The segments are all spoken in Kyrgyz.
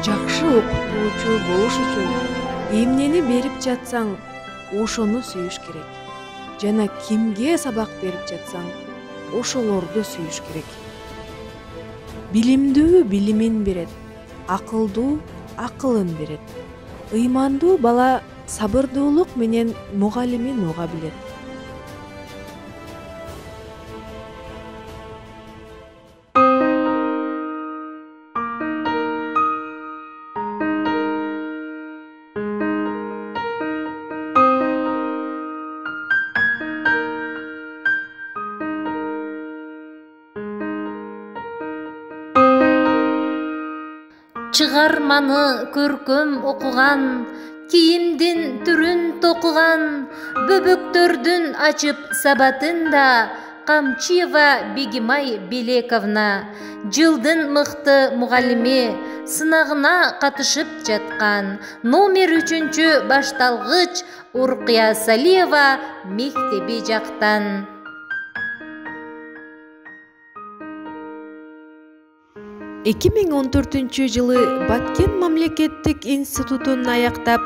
Жакшы окутуучу болуш үчүн эмнени берип жатсаң, ошону сүйүш керек. Жана кимге сабак берип жатсаң, ошолорду сүйүш керек. Билимдүү билимин берет, акылдуу акылын берет. Ыймандуу бала сабырдуулук менен мугалимин уга билет. Чыгарманы көркөм окуган, кийимдин түрүн токуган, бөбөктөрдүн ачып сабатында Камчиева Бегимай Белековна жылдын мыкты мугалими, сынагына катышып жаткан номер 3 башталгыч Уркуя Салиева мектеби жактан. 2014 жылы Баткен мамлекеттик институтун аяктап,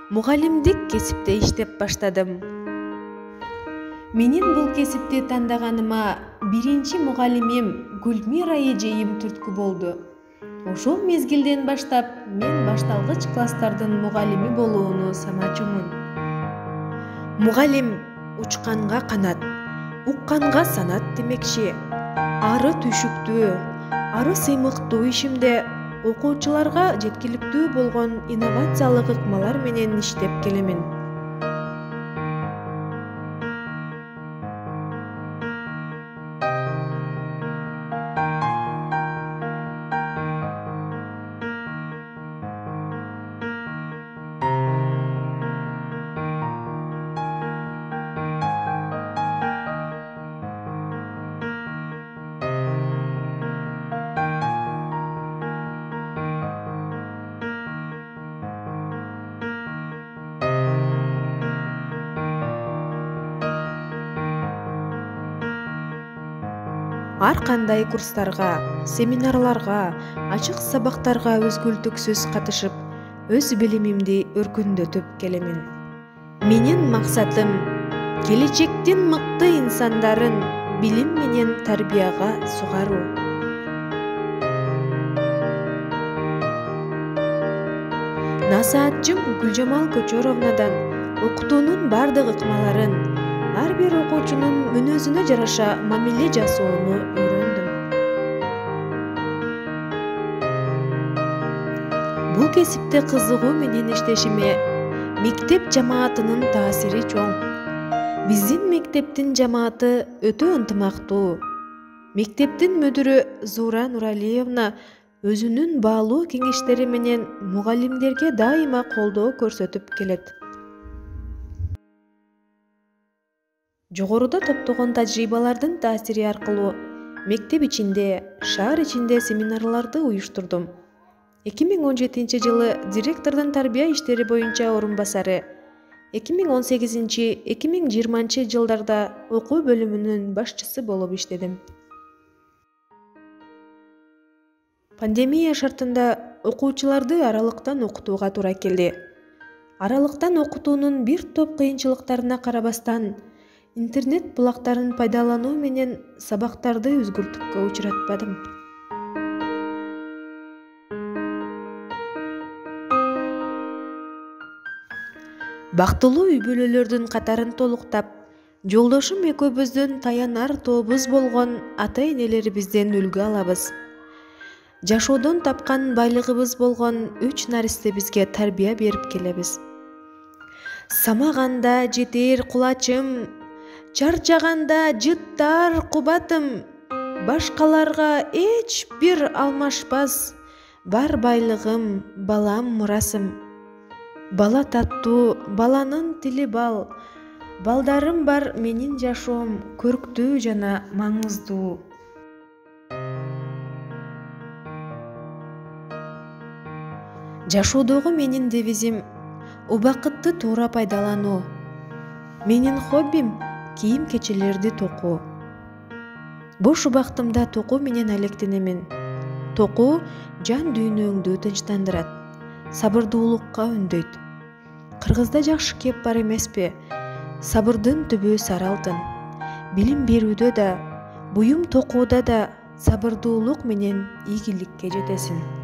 мугалимдик кесипте иштеп баштадым. Менин бул кесипти тандаганыма биринчи мугалимим Гүлмира эжейим түрткү болду. Ошол мезгилден баштап мен башталгыч класстардын мугалими болууну саначумун. Мугалим учканга канат, укканга санат демекчи. Ары түйшүктүү, ары сыймыктуу ишимде окуучуларга жеткиликтүү болгон инновациялык ыкмалар менен иштеп келемин. Ар кандай курстарга, семинарларга, ачык сабактарга өзгөлтүксүз катышып, өз билимимди өркүндөтүп келемин. Менин максатым келечектин мыкты инсандарын билим менен тарбияга сугаруу. Насаатчым Гүлжамал Көчөровнадан окутуунун бардык ыкмаларын, ар бир окуучунун мүнөзүнө жараша мамиле жасоону үйрөндүм. Бул кесипте кызыгуу менен иштешиме мектеп жамаатынын таасири чоң. Биздин мектептин жамааты өтө ынтымактуу. Мектептин мүдүрү Зуура Нуралиевна өзүнүн баалуу кеңештери менен мугалимдерге дайыма колдоо көрсөтүп келет. Жогоруда топтогон тажрыйбалардын таасири аркылуу мектеп ичинде, шаар ичинде семинарларды уюштурдум. 2017 жылы директордун тарбия иштери боюнча орун басары, 2018-2020 жылдарда окуу бөлүмүнүн башчысы болуп иштедим. Пандемия шартында окуучуларды аралыктан окутууга туура келди. Аралыктан окутуунун бир топ кыйынчылыктарына карабастан, интернет булактарын пайдалануу менен сабактарды өзгөртүккө учуратпадым. Бактылуу үй-бүлөлөрдүн катарын толуктап, жолдошум экөөбүздүн таянар тообуз болгон ата-энелерибизден үлгү алабыз. Жашоодон тапкан байлыгыбыз болгон 3 наристебизге тарбия берип келебиз. Самаганда жетер кулачым, чарчаганда жыттар кубатым, башкаларга эч бир алмашпас, бар байлыгым, балам мурасым. Бала таттуу, баланын тили бал, балдарым бар менин жашоом көрктүү жана маңыздуу. Жашоодогу менин девизим убакытты туура пайдалануу. Менин хоббим кийим-кечелерди токуу. Бош убактымда токуу менен алектенемин. Токуу жан дүйнөңдү тынчтандырат, сабырдуулукка үндөйт. Кыргызда жакшы кеп бар эмеспи? Сабырдын түбү сары алтын. Билим берүүдө да, буюм токууда да сабырдуулук менен ийгиликке жетесиң.